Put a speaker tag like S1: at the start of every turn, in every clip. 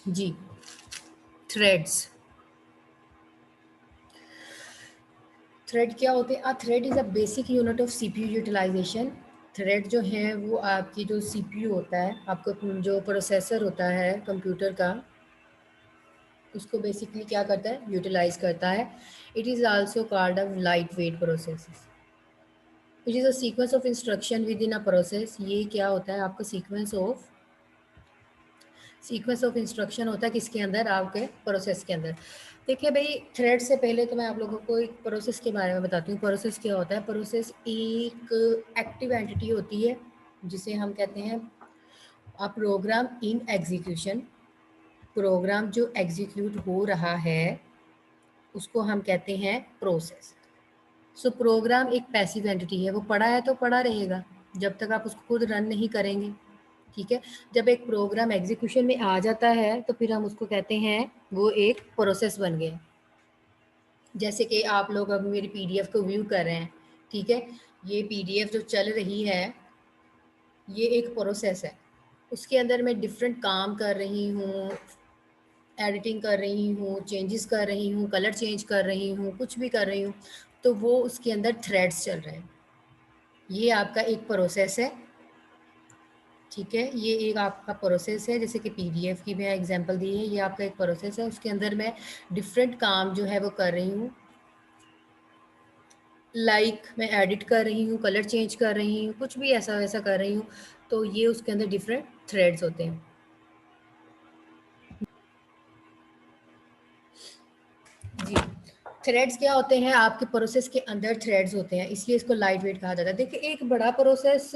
S1: जी, threads. Thread क्या होते हैं? Thread is a basic unit of CPU utilisation. Thread जो है वो आपकी जो सीपीयू होता है, आपका जो प्रोसेसर होता है कंप्यूटर का, उसको बेसिकली क्या करता है? यूटिलाइज करता है। It is also called a light weight process. It is a sequence of instruction with in a process. ये क्या होता है? आपका सीक्वेंस ऑफ इंस्ट्रक्शन होता है किसके अंदर? आपके प्रोसेस के अंदर। देखिए भाई, थ्रेड से पहले तो मैं आप लोगों को एक प्रोसेस के बारे में बताती हूँ। प्रोसेस क्या होता है? प्रोसेस एक एक्टिव एंटिटी होती है जिसे हम कहते हैं अ प्रोग्राम इन एग्जीक्यूशन। प्रोग्राम जो एग्जीक्यूट हो रहा है उसको हम कहते हैं प्रोसेस। सो प्रोग्राम एक पैसिव एंटिटी है, वो पड़ा है तो पड़ा रहेगा जब तक आप उसको खुद रन नहीं करेंगे। ठीक है, जब एक प्रोग्राम एग्जीक्यूशन में आ जाता है तो फिर हम उसको कहते हैं वो एक प्रोसेस बन गया। जैसे कि आप लोग अब मेरी पीडीएफ को व्यू कर रहे हैं, ठीक है, ये पीडीएफ जो चल रही है ये एक प्रोसेस है। उसके अंदर मैं डिफरेंट काम कर रही हूँ, एडिटिंग कर रही हूँ, चेंजेस कर रही हूँ, कलर चेंज कर रही हूँ, कुछ भी कर रही हूँ, तो वो उसके अंदर थ्रेड्स चल रहे हैं। ये आपका एक प्रोसेस है। ठीक है, ये एक आपका प्रोसेस है, जैसे कि पीडीएफ की मैं एग्जांपल दी है, ये आपका एक प्रोसेस है। उसके अंदर मैं डिफरेंट काम जो है वो कर रही हूँ, लाइक मैं एडिट कर रही हूँ, कलर चेंज कर रही हूँ, कुछ भी ऐसा वैसा कर रही हूँ, तो ये उसके अंदर डिफरेंट थ्रेड्स होते हैं। जी, थ्रेड्स क्या होते हैं? आपके प्रोसेस के अंदर थ्रेड्स होते हैं, इसलिए इसको लाइट वेट कहा जाता है। देखिए, एक बड़ा प्रोसेस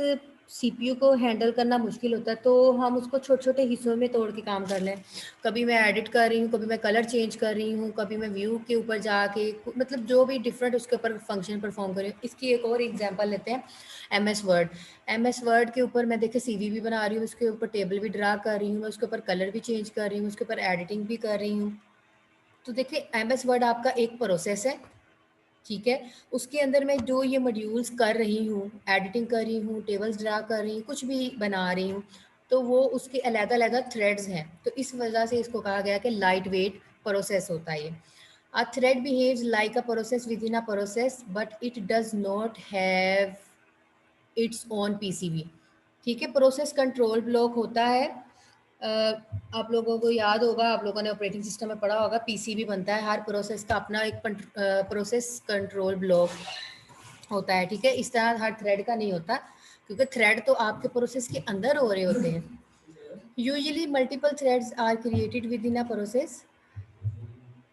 S1: सीपीयू को हैंडल करना मुश्किल होता है, तो हम उसको छोटे छोटे हिस्सों में तोड़ के काम कर लें। कभी मैं एडिट कर रही हूँ, कभी मैं कलर चेंज कर रही हूँ, कभी मैं व्यू के ऊपर जाके मतलब जो भी डिफरेंट उसके ऊपर फंक्शन परफॉर्म कर रही हूँ। इसकी एक और एग्जांपल लेते हैं, एमएस वर्ड। एमएस वर्ड के ऊपर मैं देखिए सीवी भी बना रही हूँ, उसके ऊपर टेबल भी ड्रा कर रही हूँ, मैं उसके ऊपर कलर भी चेंज कर रही हूँ, उसके ऊपर एडिटिंग भी कर रही हूँ। तो देखिए, एमएस वर्ड आपका एक प्रोसेस है। ठीक है, उसके अंदर मैं जो ये मॉड्यूल्स कर रही हूँ, एडिटिंग कर रही हूँ, टेबल्स ड्रा कर रही हूँ, कुछ भी बना रही हूँ, तो वो उसके अलग-अलग थ्रेड्स हैं। तो इस वजह से इसको कहा गया कि लाइट वेट प्रोसेस होता है ये। A thread behaves like a process within a process but it does not have its own PCB. ठीक है, प्रोसेस कंट्रोल ब्लॉक होता है। आप लोगों को याद होगा, आप लोगों ने ऑपरेटिंग सिस्टम में पढ़ा होगा, पीसीबी बनता है। हर प्रोसेस का अपना एक प्रोसेस कंट्रोल ब्लॉक होता है। ठीक है, इस तरह हर थ्रेड का नहीं होता, क्योंकि थ्रेड तो आपके प्रोसेस के अंदर हो रहे होते हैं। Usually multiple threads are created within a process.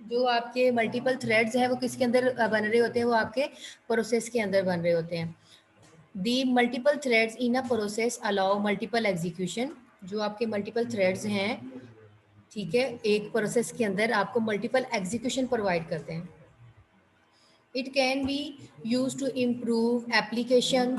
S1: जो आपके मल्टीपल थ्रेड्स हैं वो किसके अंदर बन रहे होते हैं? वो आपके प्रोसेस के अंदर बन रहे होते हैं। The multiple threads in a process allow multiple execution। जो आपके मल्टीपल थ्रेड्स हैं, ठीक है, एक प्रोसेस के अंदर आपको मल्टीपल एग्जीक्यूशन प्रोवाइड करते हैं। It can be use to improve application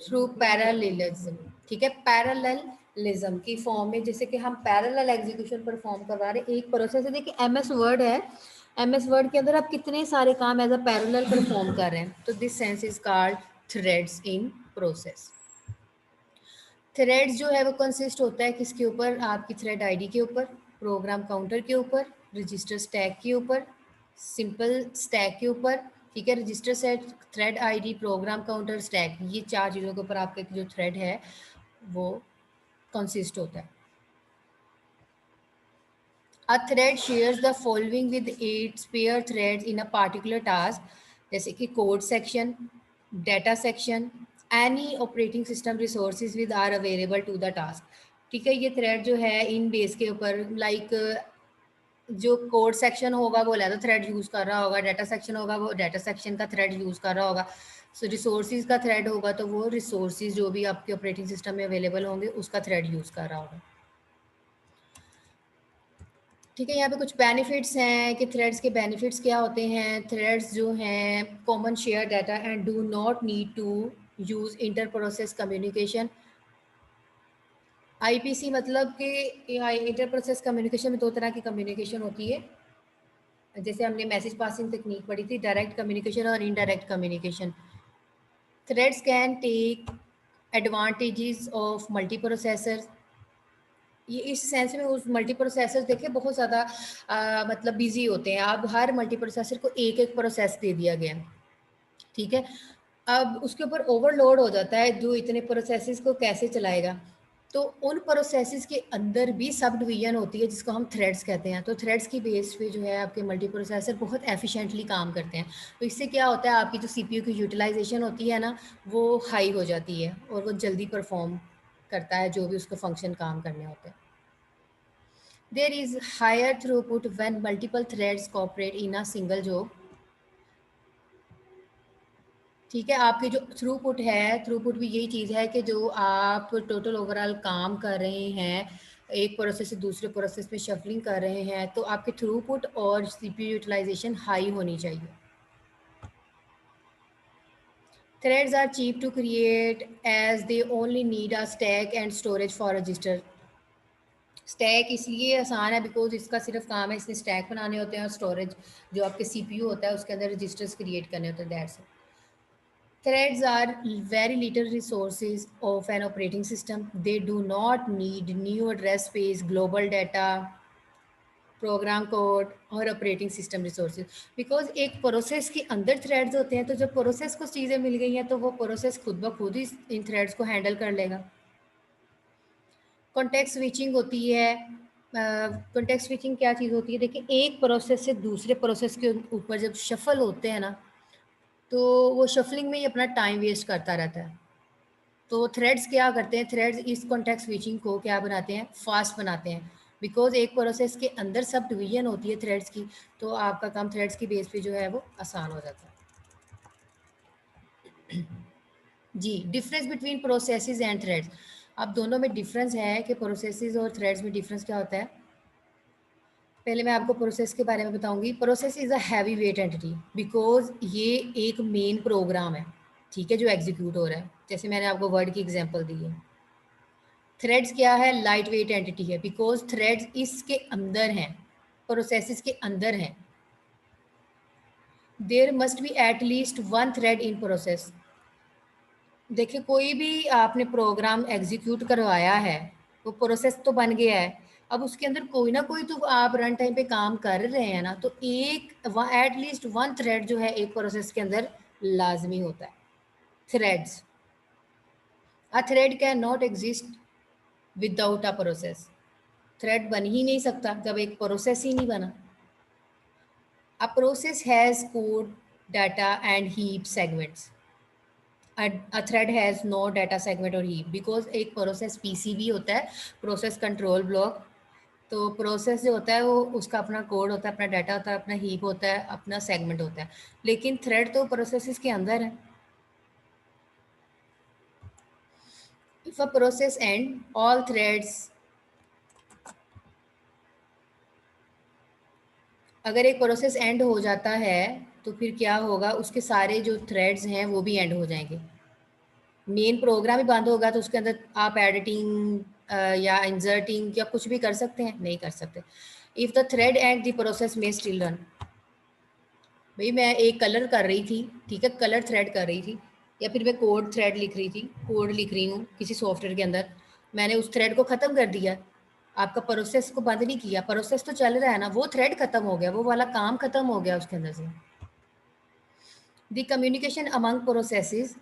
S1: through parallelism. ठीक है, पैरेललिज्म की फॉर्म में, जैसे कि हम पैरेलल एग्जीक्यूशन परफॉर्म करवा रहे हैं। एक प्रोसेस है, देखिए एमएस वर्ड है, एमएस वर्ड के अंदर आप कितने सारे काम एज अ पैरेलल परफॉर्म कर रहे हैं, तो this sense is called threads in process. Threads जो है वो कंसिस्ट होता है किसके ऊपर? आपकी थ्रेड आईडी के ऊपर, प्रोग्राम काउंटर के ऊपर, रजिस्टर स्टैक के ऊपर, सिंपल स्टैक के ऊपर। ठीक है, register set, thread ID, program counter, stack, ये चार चीज़ों के ऊपर आपका जो थ्रेड है वो कंसिस्ट होता है। A thread shares the following with its peer threads in a particular task, जैसे कि code section, data section, any operating system resources with are available to the task. ठीक है, ये थ्रेड जो है इन बेस के ऊपर, लाइक जो कोड सेक्शन होगा वो अलग थ्रेड यूज़ कर रहा होगा, डाटा सेक्शन होगा वो डाटा सेक्शन का थ्रेड यूज़ कर रहा होगा, सो रिसोर्सेज का थ्रेड होगा तो वो रिसोर्सेज जो भी आपके ऑपरेटिंग सिस्टम में अवेलेबल होंगे उसका थ्रेड यूज़ कर रहा होगा। ठीक है, यहाँ पे कुछ बेनिफिट्स हैं कि थ्रेड्स के बेनिफिट्स क्या होते हैं। थ्रेड्स जो हैं common share data and do not need to use inter process communication. IPC मतलब कि इंटर प्रोसेस कम्युनिकेशन में दो तरह की कम्युनिकेशन होती है, जैसे हमने मैसेज पासिंग तकनीक पढ़ी थी, डायरेक्ट कम्युनिकेशन और indirect communication. Threads can take advantages of multi processor. ये इस सेंस में उस मल्टी प्रोसेसर देखिए बहुत ज़्यादा मतलब बिजी होते हैं। अब हर मल्टी प्रोसेसर को एक एक प्रोसेस दे दिया गया है, ठीक है। अब उसके ऊपर ओवरलोड हो जाता है, जो इतने प्रोसेसेस को कैसे चलाएगा। तो उन प्रोसेसेस के अंदर भी सब डिवीजन होती है जिसको हम थ्रेड्स कहते हैं। तो थ्रेड्स की बेस पे जो है आपके मल्टी प्रोसेसर बहुत एफिशिएंटली काम करते हैं। तो इससे क्या होता है, आपकी जो सीपीयू की यूटिलाइजेशन होती है ना, वो हाई हो जाती है और वो जल्दी परफॉर्म करता है जो भी उसको फंक्शन काम करने होते हैं। There is higher throughput when multiple threads cooperate in a single job. ठीक है, आपकी जो थ्रूपुट है, थ्रूपुट भी यही चीज़ है कि जो आप टोटल ओवरऑल काम कर रहे हैं, एक प्रोसेस से दूसरे प्रोसेस में शफलिंग कर रहे हैं, तो आपकी थ्रूपुट और सीपीयू यूटिलाइजेशन हाई होनी चाहिए। Threads are cheap to create as they only need a stack and storage for register. Stack इसलिए आसान है बिकॉज इसका सिर्फ काम है, इसने स्टैक बनाने होते हैं और स्टोरेज जो आपके सीपीयू होता है उसके अंदर रजिस्टर्स क्रिएट करने होते हैं, that's it. Threads are very little resources of an operating system. They do not need new address space, global data, program code और ऑपरेटिंग सिस्टम रिसोर्सेज। बिकॉज एक प्रोसेस के अंदर थ्रेड्स होते हैं, तो जब प्रोसेस को चीज़ें मिल गई हैं तो वो प्रोसेस खुद ब खुद ही इन थ्रेड्स को हैंडल कर लेगा। कॉन्टेक्स्ट स्विचिंग होती है। कॉन्टेक्स्ट स्विचिंग क्या चीज़ होती है, देखिए एक प्रोसेस से दूसरे प्रोसेस के ऊपर जब शफल होते हैं ना, तो वो शफलिंग में ही अपना टाइम वेस्ट करता रहता है। तो थ्रेड्स क्या करते हैं, थ्रेड्स इस कॉन्टेक्स्ट स्विचिंग को क्या बनाते हैं, फास्ट बनाते हैं। बिकॉज एक प्रोसेस के अंदर सब डिवीजन होती है थ्रेड्स की, तो आपका काम थ्रेड्स की बेस पे जो है वो आसान हो जाता है। जी, difference between processes and threads. अब दोनों में डिफरेंस है कि प्रोसेसेस और थ्रेड्स में डिफरेंस क्या होता है। पहले मैं आपको प्रोसेस के बारे में बताऊंगी। Process is a heavy weight entity because ये एक मेन प्रोग्राम है, ठीक है, जो एग्जीक्यूट हो रहा है। जैसे मैंने आपको वर्ड की एग्जांपल दी है। थ्रेड्स क्या है, लाइट वेट एंटिटी है बिकॉज थ्रेड्स इसके अंदर हैं, प्रोसेसेस के अंदर हैं। There must be at least one thread in process. देखिए कोई भी आपने प्रोग्राम एग्जीक्यूट करवाया है, वो प्रोसेस तो बन गया है, अब उसके अंदर कोई ना कोई तो आप रन टाइम पे काम कर रहे हैं ना, तो एक एट लीस्ट वन थ्रेड जो है एक प्रोसेस के अंदर लाजमी होता है। Threads, a thread can not exist without a process. Thread बन ही नहीं सकता जब एक प्रोसेस ही नहीं बना। A process has code, data, and heap segments. A thread has no data segment or heap because एक प्रोसेस पीसीबी होता है, प्रोसेस कंट्रोल ब्लॉक। तो प्रोसेस जो होता है वो उसका अपना कोड होता है, अपना डाटा होता है, अपना हीप होता है, अपना सेगमेंट होता है। लेकिन थ्रेड तो प्रोसेस के अंदर है। If a process and all threads, अगर एक प्रोसेस एंड हो जाता है तो फिर क्या होगा, उसके सारे जो थ्रेड्स हैं वो भी एंड हो जाएंगे। मेन प्रोग्राम ही बंद होगा तो उसके अंदर आप एडिटिंग या इंसर्टिंग या कुछ भी कर सकते हैं, नहीं कर सकते। If the thread and the process में स्टिल रन। भाई मैं एक कलर कर रही थी, ठीक है, कलर थ्रेड कर रही थी, या फिर मैं कोड थ्रेड लिख रही थी, कोड लिख रही हूँ किसी सॉफ्टवेयर के अंदर, मैंने उस थ्रेड को ख़त्म कर दिया, आपका प्रोसेस को बंद नहीं किया, प्रोसेस तो चल रहा है ना, वो थ्रेड खत्म हो गया, वो वाला काम खत्म हो गया उसके अंदर से। The communication among processes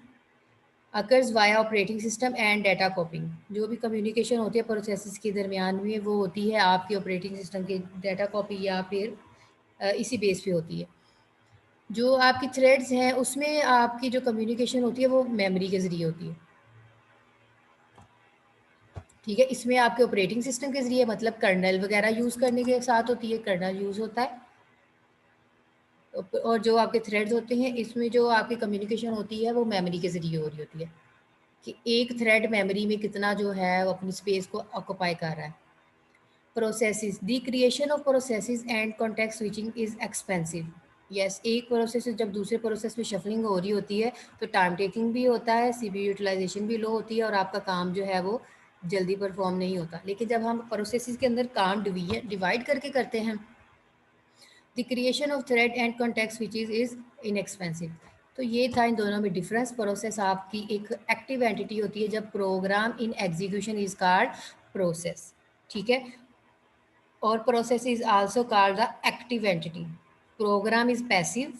S1: occurs via operating system and data कॉपिंग। जो भी कम्युनिकेशन होती है प्रोसेसेस के दरमियान में वो होती है आपकी ऑपरेटिंग सिस्टम की डाटा कॉपी या फिर इसी बेस पे होती है। जो आपकी थ्रेड्स हैं उसमें आपकी जो कम्युनिकेशन होती है वो मेमोरी के ज़रिए होती है, ठीक है। इसमें आपके ऑपरेटिंग सिस्टम के ज़रिए मतलब कर्नल वगैरह यूज़ करने के साथ होती है, कर्नल यूज़ होता है। और जो आपके थ्रेड्स होते हैं इसमें जो आपकी कम्युनिकेशन होती है वो मेमोरी के ज़रिए हो रही होती है, कि एक थ्रेड मेमोरी में कितना जो है वो अपनी स्पेस को ऑक्यूपाई कर रहा है। Processes, the creation of processes and context switching is expensive. Yes, एक प्रोसेस से जब दूसरे प्रोसेस में शफलिंग हो रही होती है तो टाइम टेकिंग भी होता है, सीपीयू यूटिलाइजेशन भी लो होती है और आपका काम जो है वो जल्दी परफॉर्म नहीं होता। लेकिन जब हम प्रोसेसेस के अंदर काम डिवाइड करके करते हैं, the creation of thread and context switches is inexpensive. तो ये था इन दोनों में डिफरेंस। प्रोसेस आपकी एक एक्टिव एंटिटी होती है, जब program in execution is called process, ठीक है। और process is also called the active entity. Program is passive.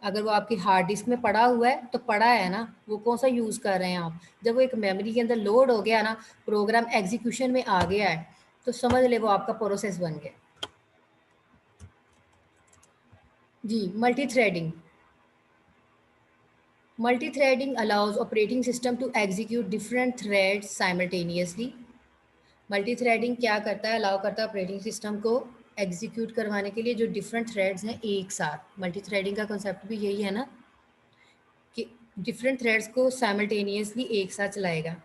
S1: अगर वो आपकी हार्ड डिस्क में पड़ा हुआ है तो पड़ा है ना, वो कौन सा यूज़ कर रहे हैं आप। जब वो एक मेमोरी के अंदर लोड हो गया ना, प्रोग्राम एग्जीक्यूशन में आ गया है, तो समझ ले वो आपका प्रोसेस बन गया। जी, multi threading. Multi threading allows operating system to execute different threads simultaneously. Multi threading क्या करता है, अलाउ करता है ऑपरेटिंग सिस्टम को एग्जीक्यूट करवाने के लिए जो डिफरेंट थ्रेड्स हैं एक साथ। मल्टी थ्रेडिंग का कॉन्सेप्ट भी यही है ना, कि डिफरेंट थ्रेड्स को साइमल्टेनियसली एक साथ चलाएगा।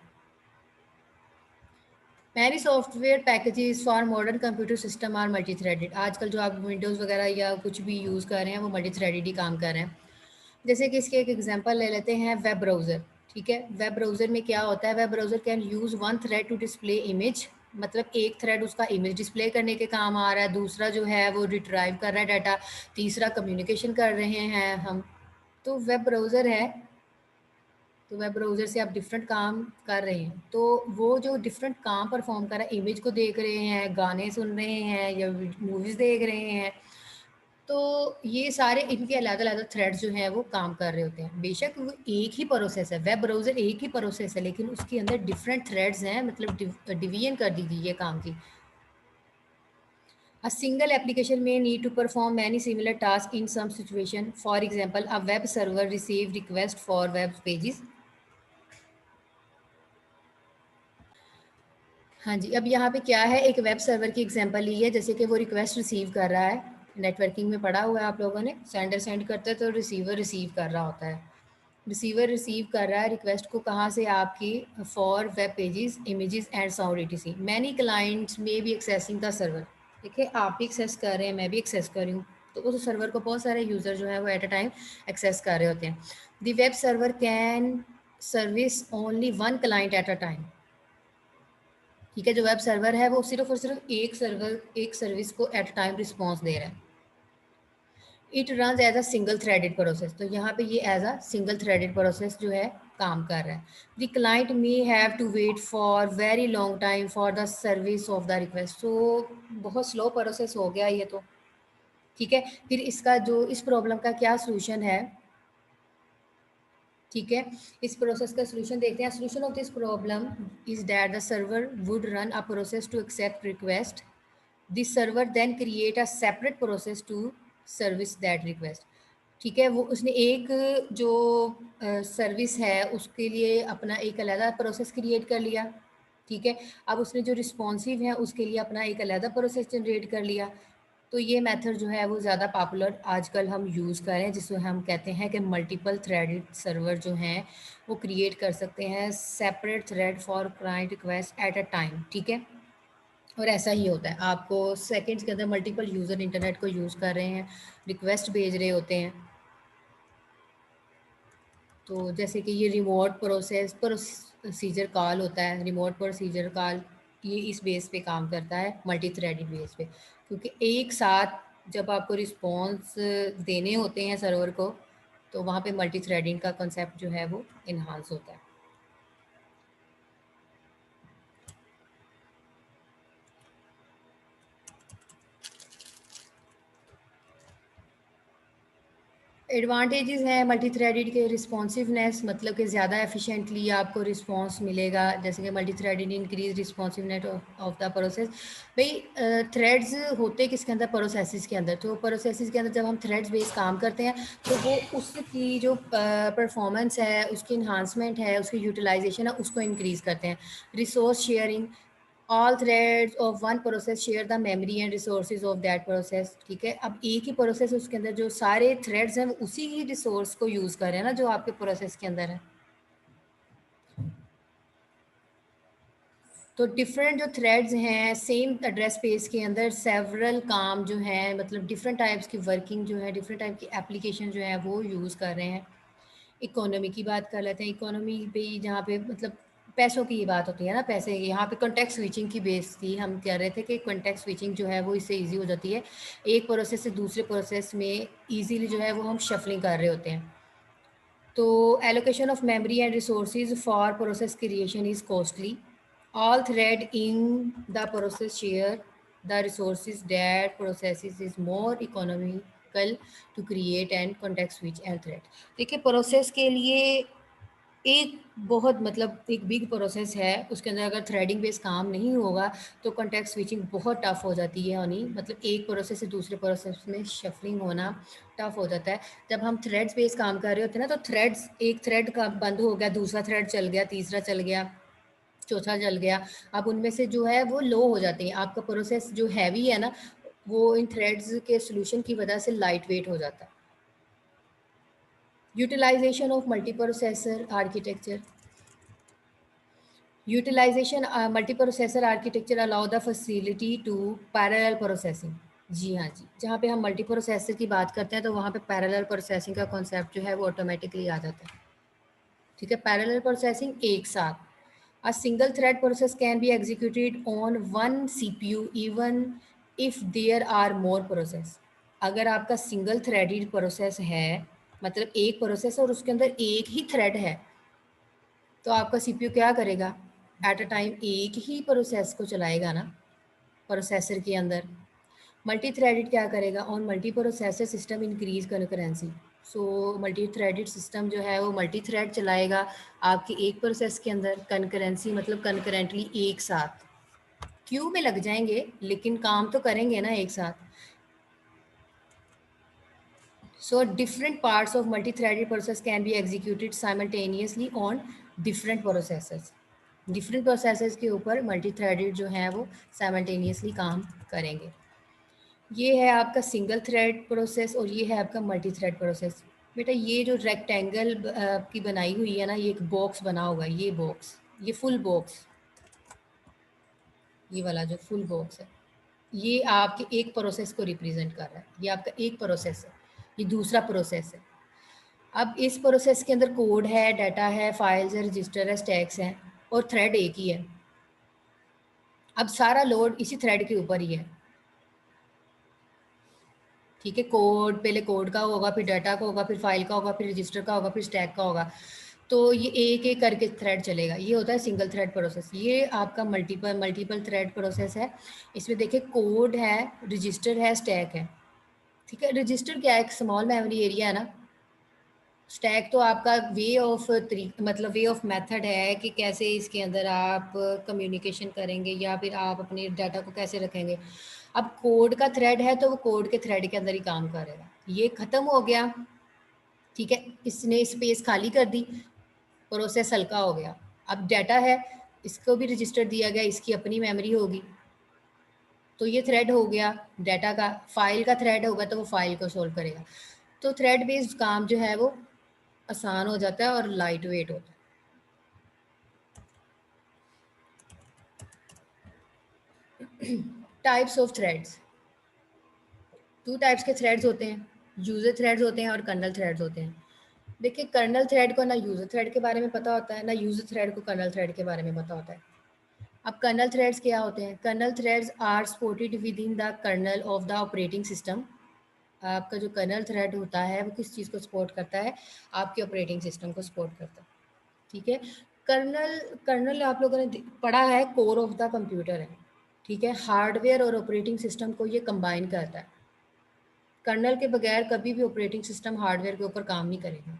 S1: Many software packages for modern computer system are multi threaded. आजकल जो आप विंडोज़ वगैरह या कुछ भी यूज़ कर रहे हैं वो मल्टी थ्रेडेड ही काम कर रहे हैं। जैसे कि इसके एक एग्जांपल ले लेते हैं, वेब ब्राउज़र। ठीक है, वेब ब्राउज़र में क्या होता है, web browser can use one thread to display image. मतलब एक थ्रेड उसका इमेज डिस्प्ले करने के काम आ रहा है, दूसरा जो है वो रिट्राइव कर रहा है डाटा, तीसरा कम्युनिकेशन कर रहे हैं हम। तो वेब ब्राउज़र है, तो वेब ब्राउज़र से आप डिफरेंट काम कर रहे हैं, तो वो जो डिफरेंट काम परफॉर्म कर रहा है, इमेज को देख रहे हैं, गाने सुन रहे हैं या मूवीज़ देख रहे हैं, तो ये सारे इनके अलग-अलग थ्रेड्स जो हैं वो काम कर रहे होते हैं। बेशक वो एक ही प्रोसेस है, वेब ब्राउज़र एक ही प्रोसेस है, लेकिन उसके अंदर डिफरेंट थ्रेड्स हैं, मतलब डिवीजन कर दीजिए ये काम की। A single application may need to perform many similar tasks in some situation. For example, a web server receive request for web pages. हाँ जी, अब यहाँ पे क्या है, एक वेब सर्वर की एग्जांपल ली है, जैसे कि वो रिक्वेस्ट रिसीव कर रहा है, नेटवर्किंग में पढ़ा हुआ है आप लोगों ने, सेंडर सेंड करता है तो रिसीवर रिसीव कर रहा होता है। रिसीवर रिसीव कर रहा है रिक्वेस्ट को, कहाँ से, आपकी for web pages, images and sound etc। Many clients में बी एक्सेसिंग द सर्वर। देखिए, आप भी एक्सेस कर रहे हैं, मैं भी एक्सेस कर रही हूँ, तो उस सर्वर को बहुत सारे यूज़र जो है वो एट अ टाइम एक्सेस कर रहे होते हैं। The web server can service only one client at a time. ठीक है, जो वेब सर्वर है वो सिर्फ और सिर्फ एक सर्विस को एट टाइम रिस्पॉन्स दे रहा है। It run as a single threaded process, तो यहाँ पे ये as a single threaded process जो है काम कर रहा है। The client may have to wait for very long time for the service of the request. तो बहुत स्लो प्रोसेस हो गया ये तो। ठीक है, फिर इसका जो इस प्रॉब्लम का क्या सोल्यूशन है, ठीक है, इस प्रोसेस का सोल्यूशन देखते हैं। Solution of this problem is that the server would run a process to accept request. This server then create a separate process to service that request. ठीक है, वो उसने एक जो सर्विस है उसके लिए अपना एक अलग प्रोसेस क्रिएट कर लिया। ठीक है, अब उसने जो रिस्पॉन्सिव है उसके लिए अपना एक अलग प्रोसेस जनरेट कर लिया। तो ये मेथड जो है वो ज़्यादा पॉपुलर आजकल हम यूज़ कर रहे हैं, जिसको हम कहते हैं कि मल्टीपल थ्रेडेड सर्वर जो हैं वो क्रिएट कर सकते हैं separate thread for client request at a time. ठीक है, और ऐसा ही होता है, आपको सेकंड्स के अंदर मल्टीपल यूज़र इंटरनेट को यूज़ कर रहे हैं, रिक्वेस्ट भेज रहे होते हैं। तो जैसे कि ये रिमोट प्रोसीजर कॉल होता है, रिमोट प्रोसीजर कॉल ये इस बेस पे काम करता है, मल्टी थ्रेडेड बेस पे, क्योंकि एक साथ जब आपको रिस्पॉन्स देने होते हैं सर्वर को, तो वहाँ पे मल्टी थ्रेडिंग का कंसेप्ट जो है वो इन्हांस होता है। एडवांटेजेस हैं मल्टी थ्रेडेड के, रिस्पॉन्सिवनेस, मतलब कि ज़्यादा एफिशिएंटली आपको रिस्पॉन्स मिलेगा, जैसे कि multi threaded increase responsiveness of the process. भाई थ्रेड्स होते किसके अंदर, प्रोसेसेस के अंदर, तो प्रोसेसेस के अंदर जब हम थ्रेड्स बेस काम करते हैं तो वो उसकी जो परफॉर्मेंस है, उसकी इन्हांसमेंट है, उसकी यूटिलाइजेशन है, उसको इंक्रीज़ करते हैं। Resource sharing, all threads of one process share the memory and resources of that process. ठीक है, अब एक ही प्रोसेस उसके अंदर जो सारे थ्रेड्स हैं वो उसी ही रिसोर्स को यूज़ कर रहे हैं ना जो आपके प्रोसेस के अंदर है। तो डिफरेंट जो थ्रेड्स हैं सेम एड्रेस स्पेस के अंदर सेवरल काम जो हैं, मतलब डिफरेंट टाइप्स की वर्किंग जो है, डिफरेंट टाइप की एप्लीकेशन जो है वो यूज़ कर रहे हैं। इकोनॉमी की बात कर लेते हैं, इकोनॉमी पे जहाँ पे मतलब पैसों की ये बात होती है ना, पैसे यहाँ पे कॉन्टेक्स्ट स्विचिंग की बेस थी, हम कह रहे थे कि कॉन्टेक्स्ट स्विचिंग जो है वो इससे इजी हो जाती है, एक प्रोसेस से दूसरे प्रोसेस में इजीली जो है वो हम शफलिंग कर रहे होते हैं। तो allocation of memory and resources for process creation is costly. All thread in the process share the resources that processes is more economical to create and context switch and thread. देखिए process के लिए एक बहुत मतलब एक big process है, उसके अंदर अगर थ्रेडिंग बेस्ड काम नहीं होगा तो कॉन्टेक्स्ट स्विचिंग बहुत टफ हो जाती है होनी, मतलब एक प्रोसेस से दूसरे प्रोसेस में शफलिंग होना टफ हो जाता है। जब हम थ्रेड्स बेस्ड काम कर रहे होते हैं ना, तो थ्रेड्स, एक थ्रेड का बंद हो गया, दूसरा थ्रेड चल गया, तीसरा चल गया, चौथा चल गया, अब उनमें से जो है वो लो हो जाते हैं। आपका प्रोसेस जो हैवी है ना, वो इन थ्रेड्स के सोल्यूशन की वजह से लाइट वेट हो जाता है। Utilization of multiprocessor architecture, utilization multiprocessor architecture allow the facility to parallel processing. जी हाँ जी, जहाँ पे हम मल्टी प्रोसेसर की बात करते हैं तो वहाँ पे पैरेलल प्रोसेसिंग का कॉन्सेप्ट जो है वो ऑटोमेटिकली आ जाता है। ठीक है, पैरेलल प्रोसेसिंग एक साथ। A single thread process can be executed on one CPU even if there are more process. अगर आपका सिंगल थ्रेडेड प्रोसेस है, मतलब एक प्रोसेस और उसके अंदर एक ही थ्रेड है, तो आपका सीपीयू क्या करेगा? एट अ टाइम एक ही प्रोसेस को चलाएगा ना प्रोसेसर के अंदर। मल्टी थ्रेडेड क्या करेगा? On multi processor system increase concurrency. So multi threaded system जो है वो मल्टी थ्रेड चलाएगा आपके एक प्रोसेस के अंदर। कनकरेंसी मतलब कनकरेंटली एक साथ, क्यू में लग जाएंगे लेकिन काम तो करेंगे ना एक साथ। So different parts of multi-threaded process can be executed simultaneously on different processes. Different processes के ऊपर multi-threaded जो हैं वो simultaneously काम करेंगे। ये है आपका सिंगल थ्रेड प्रोसेस और ये है आपका मल्टी थ्रेड प्रोसेस। बेटा ये जो रेक्टेंगल की बनाई हुई है ना, ये एक बॉक्स बना हुआ है, ये बॉक्स, ये फुल बॉक्स, ये वाला जो फुल बॉक्स है, ये आपके एक प्रोसेस को रिप्रेजेंट कर रहा है। ये आपका एक प्रोसेस है, ये दूसरा प्रोसेस है। अब इस प्रोसेस के अंदर कोड है, डाटा है, फाइल्स है, रजिस्टर है, स्टैक्स हैं और थ्रेड एक ही है। अब सारा लोड इसी थ्रेड के ऊपर ही है। ठीक है, कोड पहले कोड का होगा, फिर डाटा का होगा, फिर फाइल का होगा, फिर रजिस्टर का होगा, फिर स्टैक का होगा। तो ये एक एक करके थ्रेड चलेगा। ये होता है सिंगल थ्रेड प्रोसेस। ये आपका मल्टीपल थ्रेड प्रोसेस है। इसमें देखिए कोड है, रजिस्टर है, स्टैक है। ठीक है, रजिस्टर क्या है? एक स्मॉल मेमोरी एरिया है ना। स्टैक तो आपका वे ऑफ मतलब वे ऑफ मेथड है कि कैसे इसके अंदर आप कम्युनिकेशन करेंगे या फिर आप अपने डाटा को कैसे रखेंगे। अब कोड का थ्रेड है तो वो कोड के थ्रेड के अंदर ही काम करेगा। ये ख़त्म हो गया। ठीक है, इसने स्पेस खाली कर दी, प्रोसेस हल्का हो गया। अब डाटा है, इसको भी रजिस्टर दिया गया, इसकी अपनी मेमोरी होगी, तो ये थ्रेड हो गया डाटा का। फाइल का थ्रेड होगा तो वो फाइल को सोल्व करेगा। तो थ्रेड बेस्ड काम जो है वो आसान हो जाता है और लाइट वेट होता है। Types of threads, two types के थ्रेड्स होते हैं, यूजर थ्रेड्स होते हैं और कर्नल थ्रेड्स होते हैं। देखिए कर्नल थ्रेड को ना यूजर थ्रेड के बारे में पता होता है, ना यूजर थ्रेड को कर्नल थ्रेड के बारे में पता होता है। अब कर्नल थ्रेड्स क्या होते हैं? Kernel threads are supported within the kernel of the operating system. आपका जो कर्नल थ्रेड होता है वो किस चीज़ को सपोर्ट करता है? आपके ऑपरेटिंग सिस्टम को सपोर्ट करता है। ठीक है, कर्नल कर्नल आप लोगों ने पढ़ा है, कोर ऑफ द कंप्यूटर है। ठीक है, हार्डवेयर और ऑपरेटिंग सिस्टम को ये कंबाइन करता है। कर्नल के बगैर कभी भी ऑपरेटिंग सिस्टम हार्डवेयर के ऊपर काम नहीं करेगा,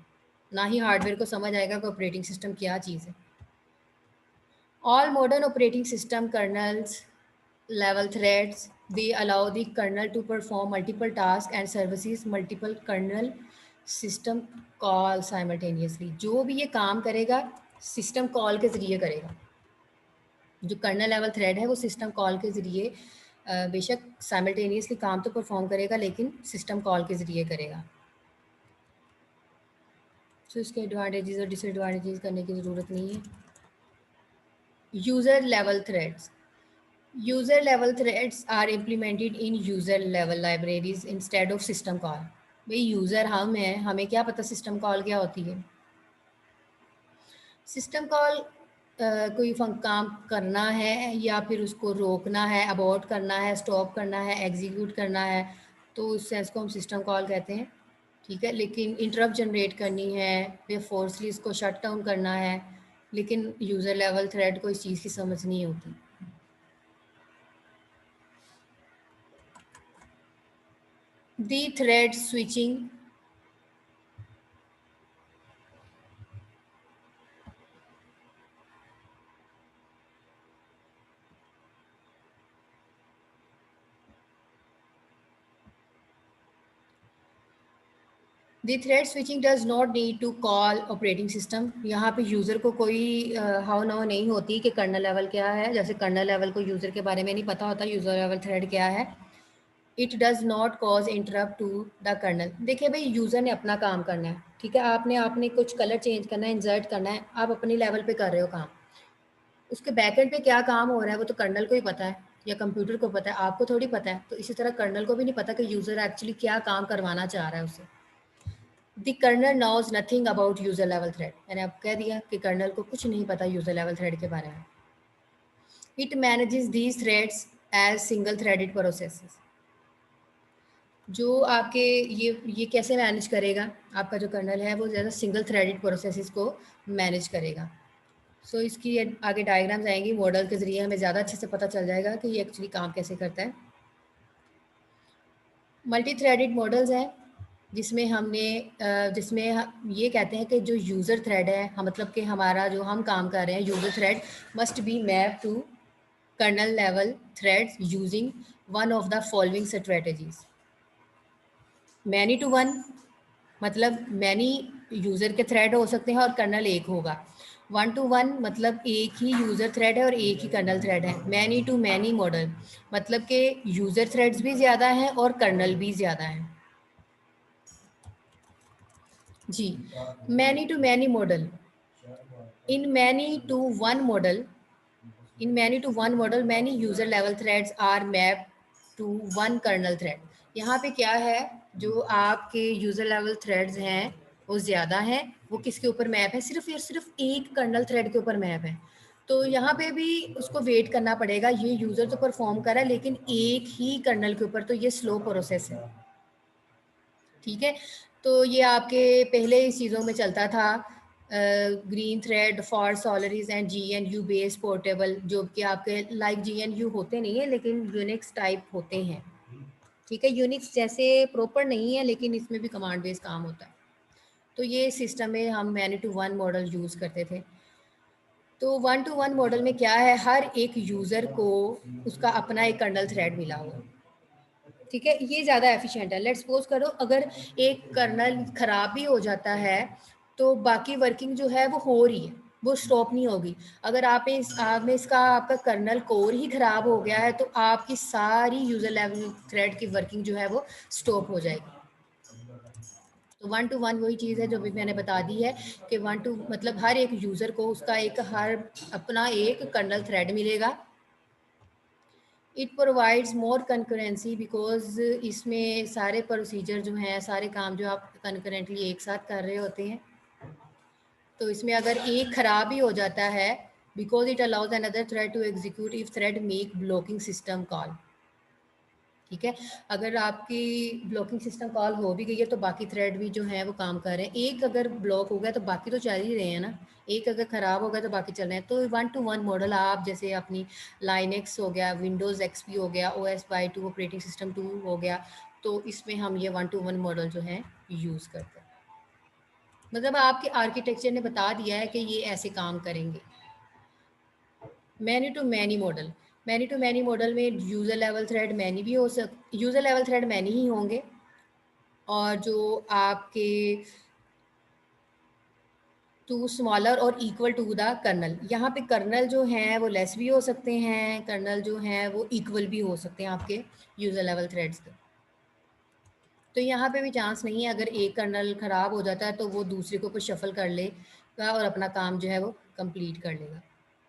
S1: ना ही हार्डवेयर को समझ आएगा कि ऑपरेटिंग सिस्टम क्या चीज़ है। All modern operating system colonel's level threads, they allow the kernel to perform multiple tasks and services multiple kernel system call simultaneously। जो भी ये काम करेगा सिस्टम कॉल के ज़रिए करेगा। जो कर्नल लेवल थ्रेड है वो सिस्टम कॉल के ज़रिए बेशक साइमल्टेनियसली काम तो परफॉर्म करेगा लेकिन सिस्टम कॉल के ज़रिए करेगा। तो इसके एडवांटेजेस और डिसएडवांटेजेस करने की ज़रूरत नहीं है। User level threads, user level threads are implemented in user level libraries instead of system call. भाई यूज़र हम हैं, हमें क्या पता सिस्टम कॉल क्या होती है? सिस्टम कॉल कोई काम करना है या फिर उसको रोकना है, अबॉर्ट करना है, स्टॉप करना है, एग्जीक्यूट करना है, तो उस सेंस को हम सिस्टम कॉल कहते हैं। ठीक है, लेकिन इंटरप्ट जनरेट करनी है या फोर्सली इसको शट डाउन करना है, लेकिन यूज़र लेवल थ्रेड को इस चीज़ की समझ नहीं होती। The thread switching the thread switching does not need to call operating system. यहाँ पे यूज़र को कोई हाउ नाउ नहीं होती कि कर्नल लेवल क्या है। जैसे कर्नल लेवल को यूज़र के बारे में नहीं पता होता यूज़र लेवल थ्रेड क्या है। It does not cause interrupt to the kernel. देखिए भाई, यूज़र ने अपना काम करना है, ठीक है। आपने आपने कुछ कलर चेंज करना है, इंसर्ट करना है, आप अपनी लेवल पे कर रहे हो काम। उसके बैकएंड पे क्या काम हो रहा है वो तो कर्नल को ही पता है या कंप्यूटर को पता है, आपको थोड़ी पता है। तो इसी तरह कर्नल को भी नहीं पता कि यूज़र एक्चुअली क्या काम करवाना चाह रहा है उसे। The kernel knows nothing about user level thread. मैंने अब कह दिया कि कर्नल को कुछ नहीं पता यूज़र लेवल थ्रेड के बारे में। It manages these threads as single threaded processes. जो आपके ये कैसे मैनेज करेगा, आपका जो कर्नल है वो ज़्यादा सिंगल थ्रेडेड प्रोसेसेस को मैनेज करेगा। सो इसकी आगे डायग्राम्स आएंगी, मॉडल के ज़रिए हमें ज़्यादा अच्छे से पता चल जाएगा कि ये एक्चुअली काम कैसे करता है। मल्टी थ्रेडेड मॉडल्स हैं जिसमें ये कहते हैं कि जो यूज़र थ्रेड है, हम मतलब कि हमारा जो हम काम कर रहे हैं user thread must be map to kernel level threads using one of the following strategies. Many to one मतलब मैनी यूज़र के थ्रेड हो सकते हैं और कर्नल एक होगा। वन टू वन मतलब एक ही यूज़र थ्रेड है और एक ही कर्नल थ्रेड है। मैनी टू मैनी मॉडल मतलब कि यूज़र थ्रेड्स भी ज़्यादा हैं और कर्नल भी ज़्यादा हैं। जी, many to many model. In many to one model In many to one model, many user level threads are mapped to one kernel thread. यहाँ पे क्या है, जो आपके यूज़र लेवल थ्रेड्स हैं वो ज़्यादा हैं, वो किसके ऊपर मैप है, सिर्फ और सिर्फ एक कर्नल थ्रेड के ऊपर मैप है। तो यहाँ पे भी उसको वेट करना पड़ेगा, ये यूज़र तो परफॉर्म कर रहा है लेकिन एक ही कर्नल के ऊपर, तो ये स्लो प्रोसेस है, ठीक है। तो ये आपके पहले इस चीज़ों में चलता था, green thread for Solaris and GNU base portable, जो कि आपके लाइक GNU होते नहीं है लेकिन यूनिक्स टाइप होते हैं, ठीक है। यूनिक्स जैसे प्रॉपर नहीं है लेकिन इसमें भी कमांड बेस काम होता है। तो ये सिस्टम में हम many to one model use करते थे। तो वन टू वन मॉडल में क्या है, हर एक यूज़र को उसका अपना एक कर्नल थ्रेड मिला हुआ, ठीक है। ये ज़्यादा एफिशिएंट है। लेट्स सपोज करो अगर एक कर्नल ख़राब भी हो जाता है तो बाकी वर्किंग जो है वो हो रही है, वो स्टॉप नहीं होगी। अगर आप में इसका आपका कर्नल कोर ही ख़राब हो गया है तो आपकी सारी यूज़र लेवल थ्रेड की वर्किंग जो है वो स्टॉप हो जाएगी। तो वन टू वन वही चीज़ है जो भी मैंने बता दी है कि वन टू मतलब हर एक यूज़र को उसका एक हर अपना एक कर्नल थ्रेड मिलेगा। It provides more concurrency because इसमें सारे प्रोसीजर जो हैं, सारे काम जो आप कंकरेंटली एक साथ कर रहे होते हैं। तो इसमें अगर एक खराब ही हो जाता है, because it allows another thread to execute if thread make blocking system call, ठीक है। अगर आपकी ब्लॉकिंग सिस्टम कॉल हो भी गई है तो बाकी थ्रेड भी जो है वो काम कर रहे हैं। एक अगर ब्लॉक हो गया तो बाकी तो चल ही रहे हैं ना, एक अगर ख़राब हो गया तो बाकी चल रहे हैं। तो वन टू वन मॉडल आप जैसे अपनी लाइनेक्स हो गया, विंडोज़ XP हो गया, OS/2 ऑपरेटिंग सिस्टम 2 हो गया, तो इसमें हम ये वन टू वन मॉडल जो है यूज़ करते हैं। मतलब आपके आर्किटेक्चर ने बता दिया है कि ये ऐसे काम करेंगे। Many to many model, many to many model में यूज़र लेवल थ्रेड मैनी भी हो यूज़र लेवल थ्रेड मैनी ही होंगे और जो आपके टू स्मॉलर और इक्वल टू द कर्नल। यहाँ पे कर्नल जो हैं वो लेस भी हो सकते हैं, कर्नल जो हैं वो इक्वल भी हो सकते हैं आपके यूज़र लेवल थ्रेड्स के। तो यहाँ पे भी चांस नहीं है, अगर एक कर्नल ख़राब हो जाता है तो वो दूसरे को ऊपर शफल कर लेगा और अपना काम जो है वो कंप्लीट कर लेगा।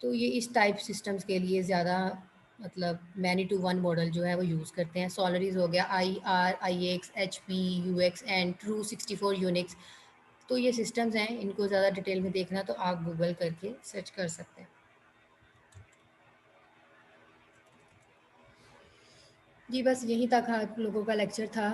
S1: तो ये इस टाइप सिस्टम्स के लिए ज़्यादा मतलब मैनी टू वन मॉडल जो है वो यूज़ करते हैं। सोलरीज हो गया, IR, IX, HP, UX and True 64 Unix. तो ये सिस्टम्स हैं, इनको ज़्यादा डिटेल में देखना तो आप गूगल करके सर्च कर सकते हैं। जी बस यहीं तक आप लोगों का लेक्चर था।